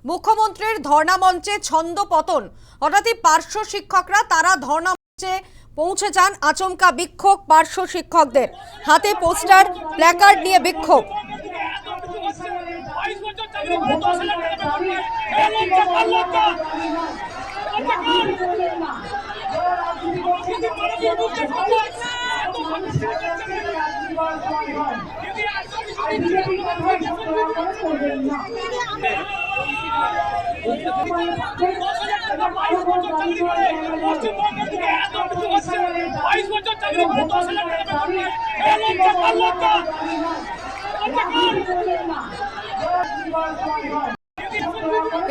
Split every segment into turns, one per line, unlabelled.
মুখ্যমন্ত্রীর ধর্ণা মঞ্চে ছন্দ পতন। হঠাৎই পার্শ্ব শিক্ষকরা তারা ধর্ণা মঞ্চে পৌঁছে যান। আচমকা বিক্ষোভ পার্শ্ব শিক্ষকদের, হাতে পোস্টার প্ল্যাকার্ড নিয়ে বিক্ষোভ।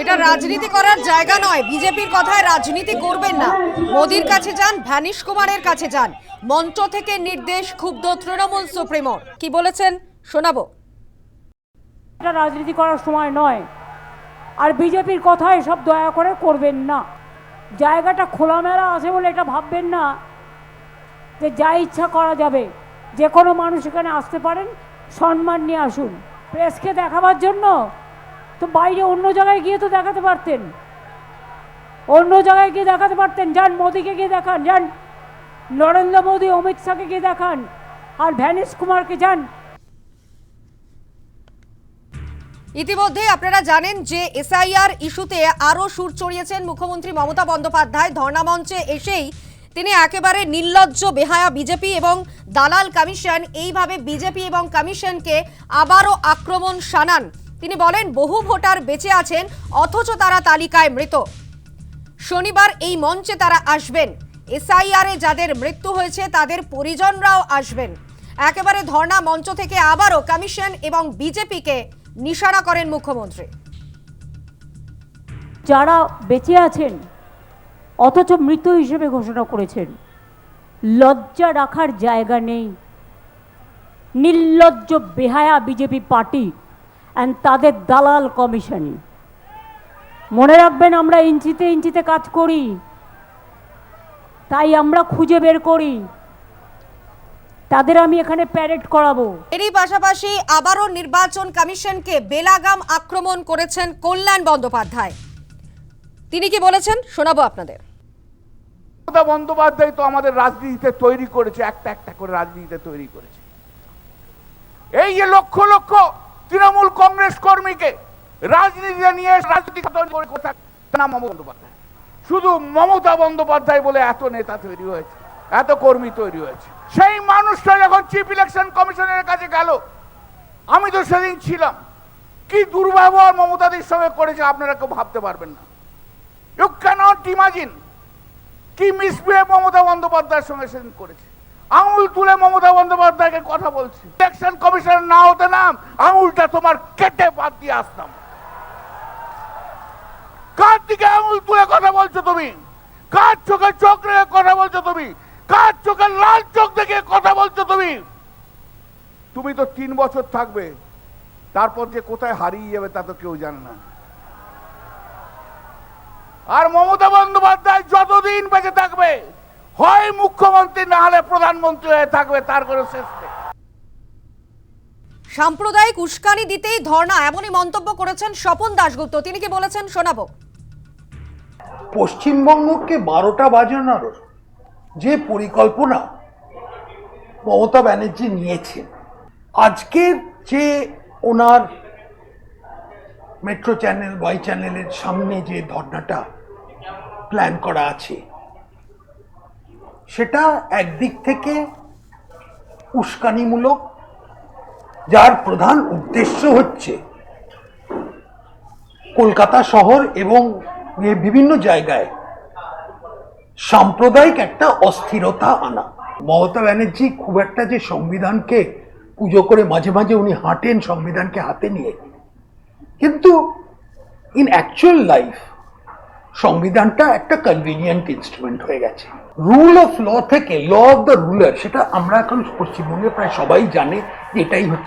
এটা রাজনীতি করার জায়গা নয়। বিজেপির কথায় রাজনীতি করবেন না। মোদির কাছে যান, ভ্যানিশ কুমারের কাছে যান। মঞ্চ থেকে নির্দেশ ক্ষুব্ধ তৃণমূল সুপ্রিমোর। কি বলেছেন শোনাবো।
এটা রাজনীতি করার সময় নয়, আর বিজেপির কথায় সব দয়া করে করবেন না। জায়গাটা খোলামেলা আছে বলে এটা ভাববেন না যে যা ইচ্ছা করা যাবে। যে কোনো মানুষ এখানে আসতে পারেন, সম্মান নিয়ে আসুন। প্রেসকে দেখাবার জন্য তো বাইরে অন্য জায়গায় গিয়ে তো দেখাতে পারতেন, অন্য জায়গায় গিয়ে দেখাতে পারতেন। যান মোদিকে গিয়ে দেখান, যান নরেন্দ্র মোদী অমিত শাহকে গিয়ে দেখান, আর ভ্যানিশ কুমারকে যান।
ইতিমধ্যে আপনারা জানেন যে এসআইআর ইস্যুতে আরও সুর চড়িয়েছেন মুখ্যমন্ত্রী মমতা বন্দ্যোপাধ্যায়। ধর্ণা মঞ্চে এসেই তিনি একেবারে নির্লজ্জ, বেহায়া বিজেপি এবং দালাল কমিশন, এইভাবে বিজেপি এবং কমিশনকে আবারও আক্রমণ শানান। তিনি বলেন বহু ভোটার বেঁচে আছেন অথচ তারা তালিকায় মৃত। শনিবার এই মঞ্চে তারা আসবেন। এসআইআরে যাদের মৃত্যু হয়েছে তাদের পরিজনরাও আসবেন। একেবারে ধর্ণা মঞ্চ থেকে আবারও কমিশন এবং বিজেপিকে নিশানা করেন মুখ্যমন্ত্রী।
যারা বেঁচে আছেন অথচ মৃত হিসেবে ঘোষণা করেছেন, লজ্জা রাখার জায়গা নেই। নির্লজ্জ বেহায়া বিজেপি পার্টি অ্যান্ড তাদের দালাল কমিশন। মনে রাখবেন, আমরা ইঞ্চিতে ইঞ্চিতে কাজ করি, তাই আমরা খুঁজে বের করি। তাদের আমি এখানে প্যারেড করাবো।
এরই পাশাপাশি আবারও নির্বাচন কমিশনকে বেলাগাম আক্রমণ করেছেন কল্যাণ বন্দ্যোপাধ্যায়। তিনি কি বলেছেন শোনাবো আপনাদের।
মমতা বন্দ্যোপাধ্যায় তো আমাদের রাজনীতিতে তৈরি করেছে, একটা একটা করে রাজনীতিতে তৈরি করেছে। এই যে লক্ষ লক্ষ তৃণমূল কংগ্রেস কর্মীকে রাজনীতিতে নিয়ে রাজনীতি মমতা বন্দ্যোপাধ্যায়, শুধু মমতা বন্দ্যোপাধ্যায় বলে এত নেতা তৈরি হয়েছে, এত কর্মী তৈরি হয়েছে। সেই মানুষটা যখন চিফ ইলেকশন কমিশনের কাছে গেল, আমি তো সেদিন ছিলাম, কি দুর্ব্যবহার মমতাদের সঙ্গে করেছে আপনারা কেউ ভাবতে পারবেন না। ইউ ক্যানট ইমাজিন কি মিসবিহেভ মমতা বন্দ্যোপাধ্যায়ের সঙ্গে সেদিন করেছে। আঙুল তুলে মমতা বন্দ্যোপাধ্যায়কে কথা বলছি, ইলেকশন কমিশন না হতে নাম, আঙুলটা তোমার কেটে বাদ দিয়ে আসতাম। কার দিকে আঙুল তুলে কথা বলছো তুমি? কার চোখে চোখ রেখে কথা বলছো তুমি? কার চোখে লাল চোখ দেখে কথা বলছো তুমি? তুমি তো 3 বছর থাকবে, তারপর যে কোথায় হারিয়ে যাবে তা তো কেউ জানে না। আর মমতা বন্দ্যোপাধ্যায় যতদিন বেঁচে থাকবে, হয় মুখ্যমন্ত্রী না হলে প্রধানমন্ত্রী হয়ে থাকবে, তার কোনো শেষ নেই।
সাম্প্রদায়িক উস্কানি দিতেই ধর্ণা, এমনই মন্তব্য করেছেন স্বপন দাশগুপ্ত। তিনি কি বলেছেন শোনাবো।
পশ্চিমবঙ্গকে 12টা বাজানোর যে পরিকল্পনা মমতা ব্যানার্জি নিয়েছেন, আজকের যে ওনার মেট্রো চ্যানেল, ওয়াই চ্যানেলের সামনে যে ধর্নাটা প্ল্যান করা আছে, সেটা একদিক থেকে উস্কানিমূলক, যার প্রধান উদ্দেশ্য হচ্ছে কলকাতা শহর এবং বিভিন্ন জায়গায় সাম্প্রদায়িক একটা অস্থিরতা আনা। মমতা ব্যানার্জি খুব একটা যে সংবিধানকে পুজো করে মাঝে মাঝে উনি হাঁটেন সংবিধানকে হাতে নিয়ে, কিন্তু ইন অ্যাকচুয়াল লাইফ সংবিধানটা একটা কনভিনিয়েন্ট ইনস্ট্রুমেন্ট হয়ে গেছে। রুল অফ ল থেকে ল অফ দ্য রুলার, সেটা আমরা এখন পশ্চিমবঙ্গে প্রায় সবাই জানে যে এটাই হচ্ছে